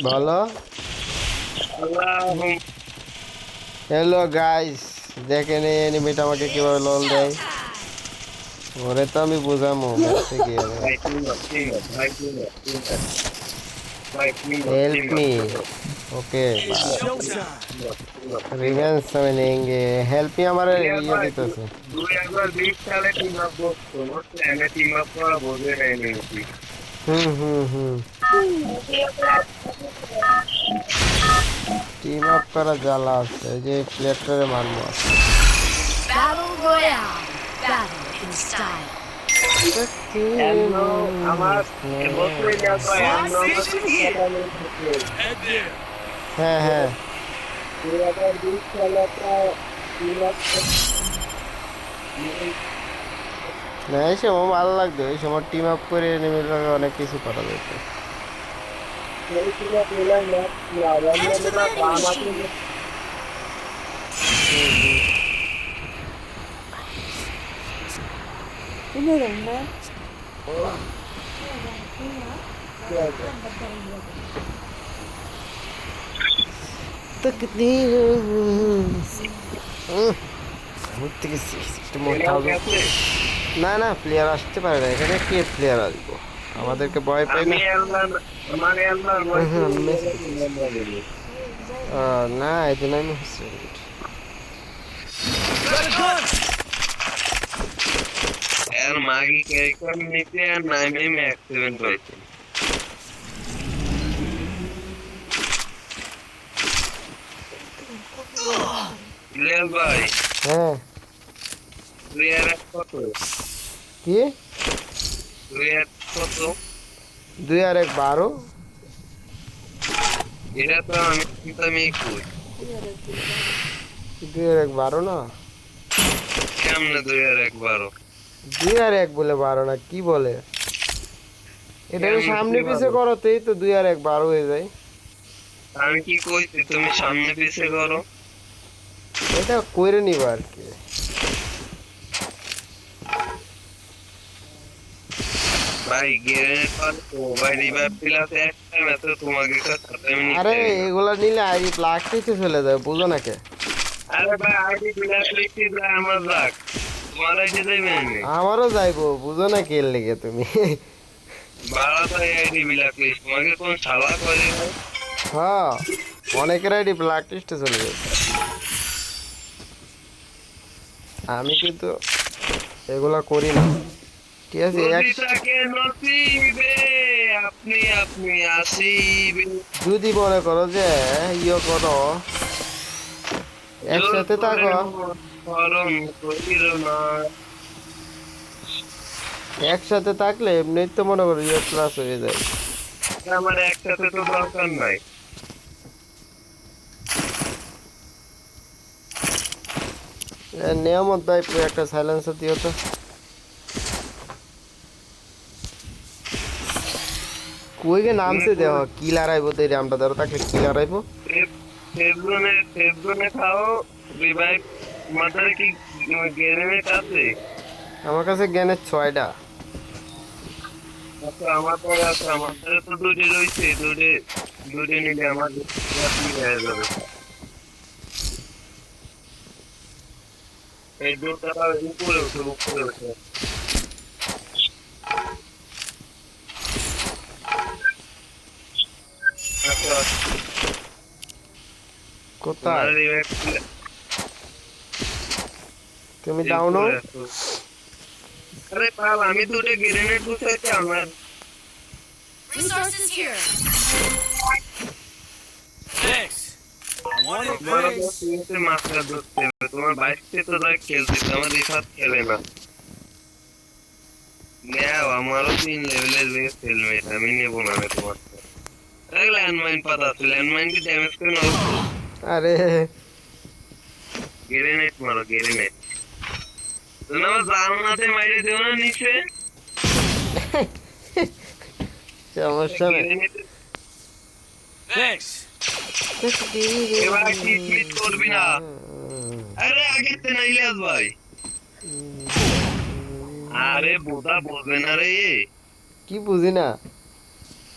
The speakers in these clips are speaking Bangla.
বলো। হ্যালো গাইস, দেখেন এই এনিমিটা আমাকে কিভাবে লল দেয়। ওরে তো আমি বুঝামো মরতে গিয়ে। Help me. ओके रिवेंज में लेंगे। हेल्प मी हमारे ये देते से। 2020 সালে টিম আপ করতো এমএ টিম আপ করা বোঝে নেই নাকি टीम अप करा जाला আছে যে প্লেয়ারটারে মারমু আছে। Battle Royale. Battle in style. এমনো আমার এবছরই দেখো SWAT এমনো আমার station here. কথা নেই Head there. হ্যাঁ হ্যাঁ 2020 সালে প্রায় টিম আপ না এই সময় ভালো লাগতো, এই সময় টিম আপ করে এনিমির লগে অনেক কিছু করা যেত। করেছিল পেলাম ম্যাচ Head to the আমরা vending বাম হাতে machine. तकदीर ঘুরতে গেছি একটু মনটা ভালো। গেছে না না প্লেয়ার আসতে পারে না এখানে, কে প্লেয়ার আসবো, আমাদেরকে ভয় পাই আমি না। আল্লাহ মানে আল্লাহ না এই জন্য আমি হচ্ছে এর মাগি ক্যারেক্টার নিতে আর নাইমে ম্যাক্সিমেন্ট হয়েছে রিয়েল ভাই হ্যাঁ প্লেয়ার কত কি প্লেয়ার কত 2 আর 1 12। এটা তো আমি কই 2 আর 1 12 না, কেমনে 2012 2 আর 1 বলে 12 না, কি বলে এটা সামনে পিছে করতেই তো 2 আর 1 12 হয়ে যায়। আমি কি কইছি তুমি সামনে পিছে করো এটা কইরে নিবা আর কি। ভাই গ্রেনেড পার ও ভাই রিভাইভ প্লাস একটা ম্যাচ তোমাকে সাথে আমি আরে নিতে এগুলা নিলে আইডি ব্ল্যাক লিস্টে চলে যায়, বুঝো না কে। আরে ভাই আইডি প্লাস লিখতে যায় আমার রাখ তোমার আইডি দেবে না আমারও যাইবো, বুঝো না কে লেগে তুমি। বাড়া তো আইডি ব্ল্যাক লিস্ট তোমাকে কোন শালা করে ভাই হ্যাঁ অনেকের আইডি ব্ল্যাক লিস্টে চলে যায়। আমি কিন্তু এগুলা করি না, ঠিক আছে। যদি থাকে নসিবে আপনি আপনি আসিবে যদি মনে করো যে ইয়ে করো একসাথে থাকো, গরম করিল না একসাথে থাকলে এমনি তো মনে করো ইয়ে প্লাস হয়ে যায়। আমার একসাথে তো দরকার নাই নিয়মত ভাই একটা সাইলেন্সার দিও তো। কই গে নামছে দেহ কি লড়াইবো তো আমরা ধরো তাকে কি লড়াইবো। ফেসবুকে খাও রিভাইভ মাথায় কি গ্রেনেড আছে আমার কাছে জ্ঞানের 6টা। আচ্ছা আমার পরে আছে আমার কাছে তো দুটো রয়েছে দুটো নিলে আমার হয়ে যাবে এই দুটো উপরে উঠে আচ্ছা কোথায় রিভাইভ তুমি ডাউন হও। আরে পাল আমি দুটো গ্রেনেড বুঝাইছি আমার Resources here. মাস্টার ধরতে হবে তোমার বাইকতে তো দেখ খেলতে আমার এই সাথে খেলে না নেও আমারও 3 লেভেলের বেস হেলমেট আমি নেবো না তোমার ল্যান্ডমাইন পাতা আছে ল্যান্ডমাইন কি ড্যামেজ করে না আরে গ্রেনেড মারো গ্রেনেড তুমি আমার জানাতে মাইরে দিও না নিচে সমস্যা নেই। এবার কি মিস করবি না আরে আগে তে না ইলিয়াস ভাই আরে বোধা বলবে না রে কি বুঝি না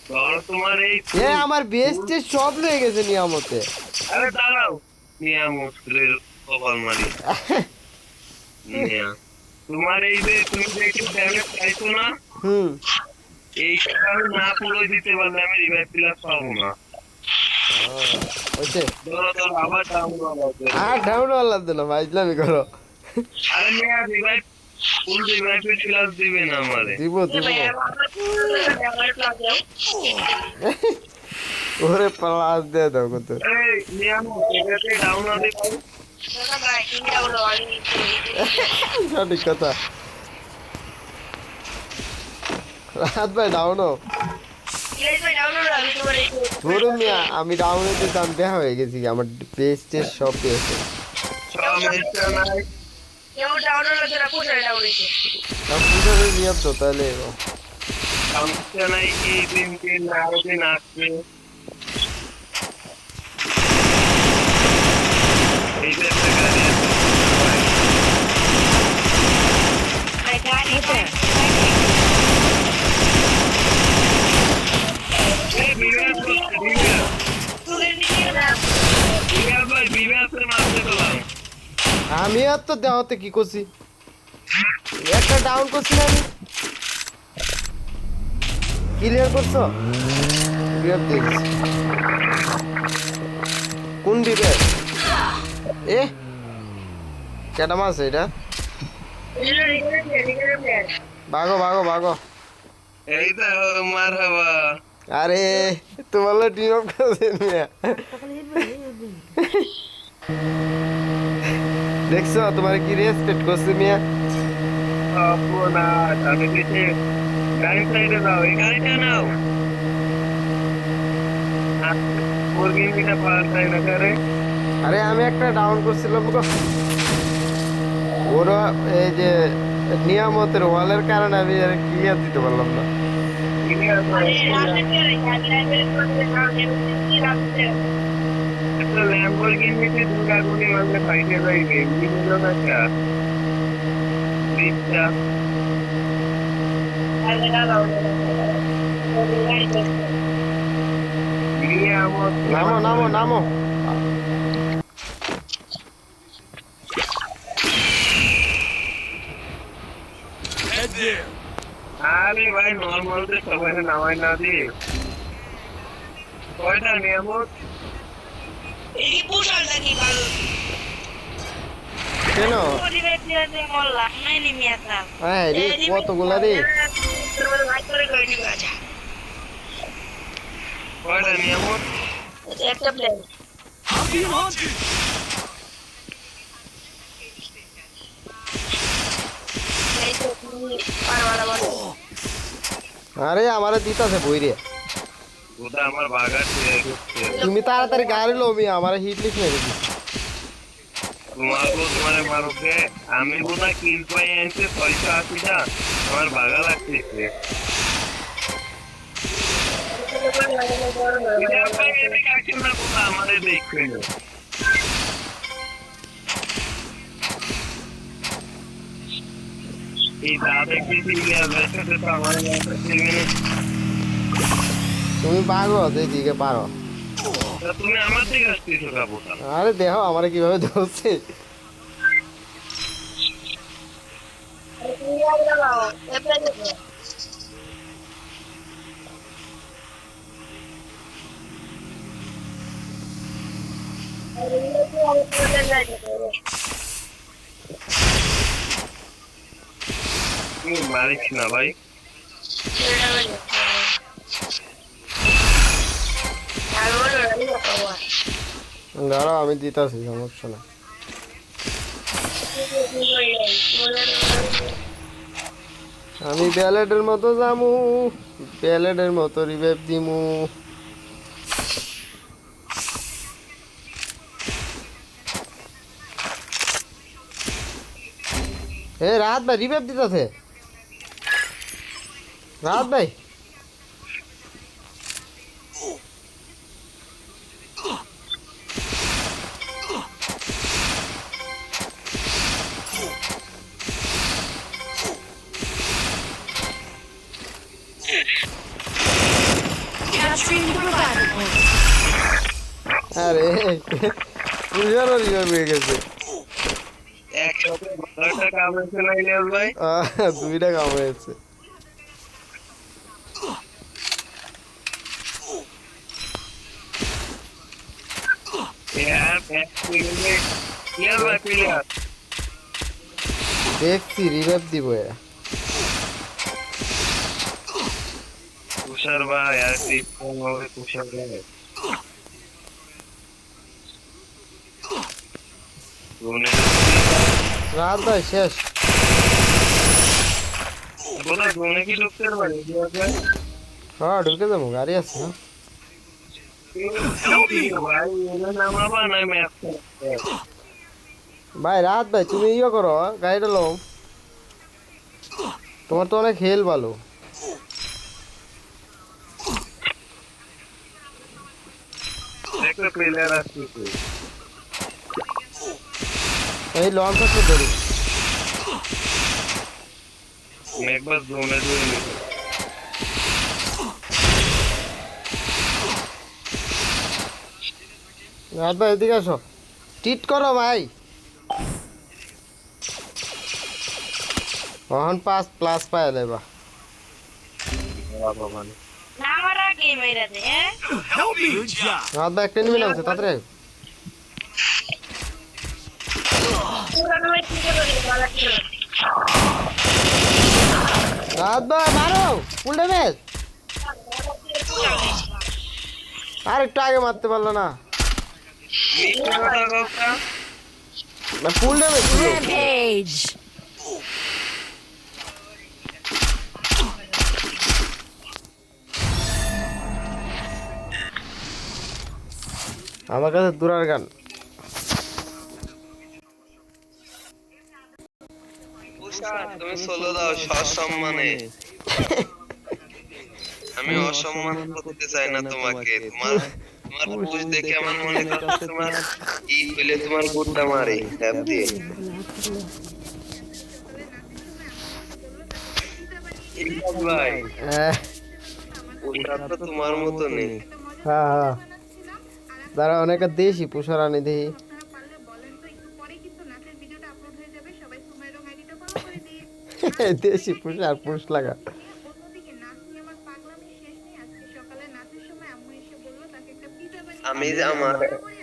ধরো তোমার এই এ আমার বেস্টে সব লয়ে গেছে নিয়ামতে। আরে দাঁড়াও নিয়ামতের কপাল মারি নিয়া তোমার এই যে তুমি যে একটু ড্যামেজ খাইছো না হুম এইটা আমি না পুরো দিতে পারলে আমি রিভাইভ প্লাস পাবো না ওইছে ধরো তোর আবার ডাউন হবে আর ডাউন আল্লাহ দিল ভাইজলামি করো। আরে নিয়া রিভাইভ ফুল রিভাইভ প্লাস দিবে না আমারে দিব দিব ওরে প্লাস দিয়ে দাও কত। এই নিয়ামত এটাতে ডাউন হবে সঠিক কথা। রাত ভাই ডাউনও ধরুন মিয়া আমি ডাউনে যেতাম দেখা হয়ে গেছি আমার পেস্টে সব পেয়েছে। সমস্যা নাই পুজোরে নিয়ম তো তাহলে সমস্যা নাই এই দিনকে না দিন আসবে এই যে একটা গাড়ি আছে এই বিরাট ভাই বিরাটের মারতে দিলাম আমি আর তো দেওয়াতে কি করছি একটা ডাউন করছি না আমি ক্লিয়ার করছো ক্লিয়ার দেখছি কোন দিবে এ কেটা মাছ এটা ভাগো ভাগো ভাগো এই তো মার হবা আরে তোমার ডিনপ করছেন মিয়া দেখছো তোমার কি রেসপেক্ট করছে মিয়া আপু না আমি কিছু গাড়ি সাইডে যাও এই গাড়িটা নাও মুরগি মিটা পাল্টাই না করে আরে আমি একটা ডাউন করছিলাম গো ওরা এই যে নিয়ামতের ওয়ালের কারণে আমি আর ক্লিয়ার দিতে পারলাম না। একটা ল্যাম্বরগিনিতে দুটা গুলি মারলে ফাইটে যাইবে মিনিল না একটা লিফটটা নিয়ামত নামো নামো নামো আরে ভাই নর্মাল তো সবাই নামাই না দি কয়টা নিয়ামত কেন হ্যাঁ রে কতগুলা রে কয়টা নিয়ামত একটা প্লেন আরে আমারে দিতাছে বই রে ওটা আমার বাগার ছেড়ে তুমি তাড়াতাড়ি গাড়ি লো মিয়া আমার হিট লিস্ট মেরে দিছি তোমার মারুকে আমি বোধ কিল পাই আনছে 680টা আমার বাগা লাগতেছে আমাদের দেখবে না এই দাদা কি দিলে আমার তুমি পারো যেদিকে পারো তুমি আমার দিকে আসতেছো কাপড়টা আরে দেখো আমারে কিভাবে ধরছে তুমি মারিস না ভাই দাঁড়াও আমি দিতাছি সমস্যা না আমি ব্যালেটের মতো যামু ব্যালেটের মতো রিভাইভ দিমু এ রাত ভাই রিভাইভ দিতাছে রাত ভাই Super battle point. আরে পুষারও রিভাইভ হয়ে গেছে। একসাথে ভালোটা কামড়েছে না ইলিয়াস ভাই? দুইটা কামড়েছে। ইয়ার ব্যাক করে ইলিয়াস ভাই প্লেয়ার। দেখছি রিভাইভ দিব এরা। তুষার ভাই আর টিপ হবে তুষার ভাই। রাত ভাই শেষ। বলো জোনে কি ঢুকতে পারে ইলিয়াস ভাই? হ্যাঁ ঢুকে যাবো, গাড়ি আছে না? ভাই ওদের নামাবা না ম্যাচ ভাই রাত ভাই তুমি ইয়ে করো, গাড়িটা লো। তোমার তো অনেক হেল ভালো। একটা প্লেয়ার আসছে এই লঞ্চ আছে ধরি। একবার জোনে ধরে নিল। রাত ভাই এদিকে আসো, টিট করো ভাই। ওহন 5+ পায় লেবা। Namara game era de, eh? রাত ভাই একটা নিবি নামছে তাড়াতাড়ি। রাত ভাই মারো ফুল ড্যামেজ। আর একটু আগে মারতে পারলো না। ফুল ড্যামেজ ছিল। Rampage. আমার কাছে দুরার গান। তুমি সোলো দাও সসম্মানে। আমি অসম্মান করতে চাই না তোমাকে। তোমার পুশ দেখে আমার মনে হচ্ছে তোমার ই বলে তোমার গুড্ডা মারে ট্যাপ দিয়ে। ইলিয়াস ভাই ওটা তো তোমার মতো নেই। হ্যাঁ হ্যাঁ দাঁড়া, অনেকটা দেশি পুষার আনি দেখি। দেশি পুষার পুষ লাগা। আমি যে আমার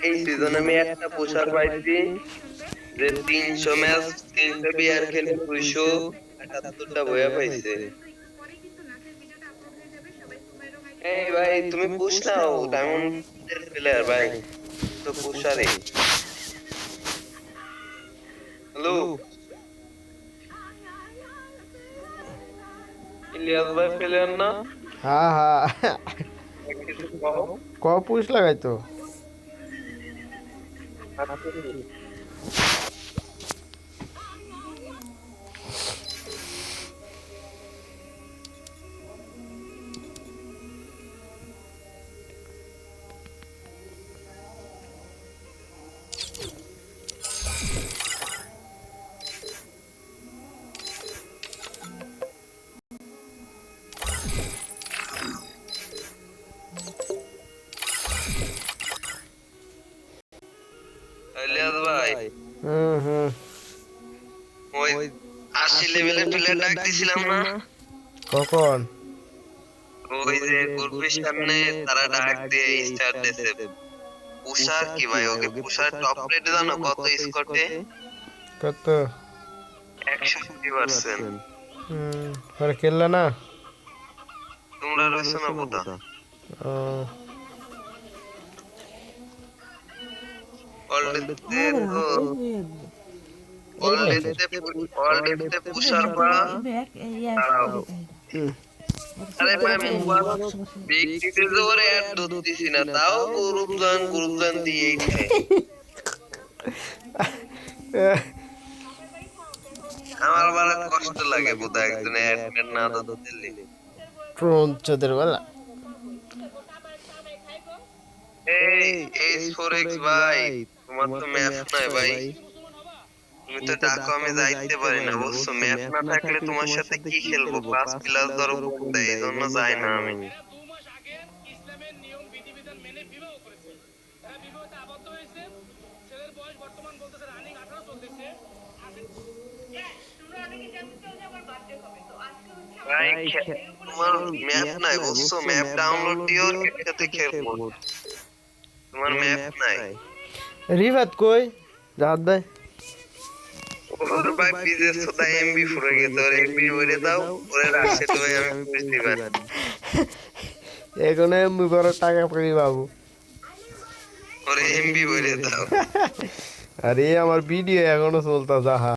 এই সিজনে আমি একটা পোশাক পাইছি যে 300 ম্যাচ 300 বিয়ার খেলে 278টা বইয়া পাইছে। এই ভাই তুমি পুশ নাও, ডায়মন্ডের প্লেয়ার ভাই তো পুশারে। হ্যালো ইলিয়াস ভাই প্লেয়ার না? হ্যাঁ হ্যাঁ কিছু কও। ক পুষ লাগাইতো। ইলিয়াস ভাই হুম ওই 80 লেভেলের প্লেয়ার ডাক দিছিলাম না? কখন? ওই যে গ্রুপের সামনে তারা ডাক দিয়ে স্টার দিয়েছে। পুষার কি ভাই, ওকে পুষার টপ রেট জানো কত স্কোরতে? কত? 150%। পরে খেললা না? তোমরা রয়েছো না কোথা? ও অলরেডিতে পুষার পা। আরে ভাই মুবারক ব্যক্তিতে জোরে অ্যাড ধরতেছি না, তাও গ্রুপ জান দিয়েই খায়। আমার বড় কষ্ট লাগে বোধহয় একজন অ্যাড না ধরতে দিলে। ট্রোন চোদের বেলা। এই H4X ভাই তোমার তো ম্যাপ নাই ভাই, তুমি তো ডাকো আমি যাইতে পারি না বুঝছো। ম্যাপ না থাকলে তোমার সাথে কি খেলবো? 5 প্লাস ধরো দেয়, এই জন্য যাই না আমি। বিধিবিধান মেনে বিবাহ করেছে। এরা বিবাহতে আবদ্ধ হয়েছে। ছেলের বয়স বর্তমান বলতেছে রানিং 18 চলতেছে। ভাই তোমার ম্যাপ নাই বুঝছো, ম্যাপ ডাউনলোড দিও, একসাথে খেলবো। তোমার ম্যাপ নাই। রিফাত কই রাত দেয় ওর ভাই বিজেস তো এমবি ফুরে গেছে, ওর এমবি ভরে দাও, ওরে রাখছে তো আমি বুঝতে পারি। এখন এমবি বড় টাকা পাই বাবু ওরে এমবি ভরে দাও। আরে আমার ভিডিও এখনো চলতা যাহা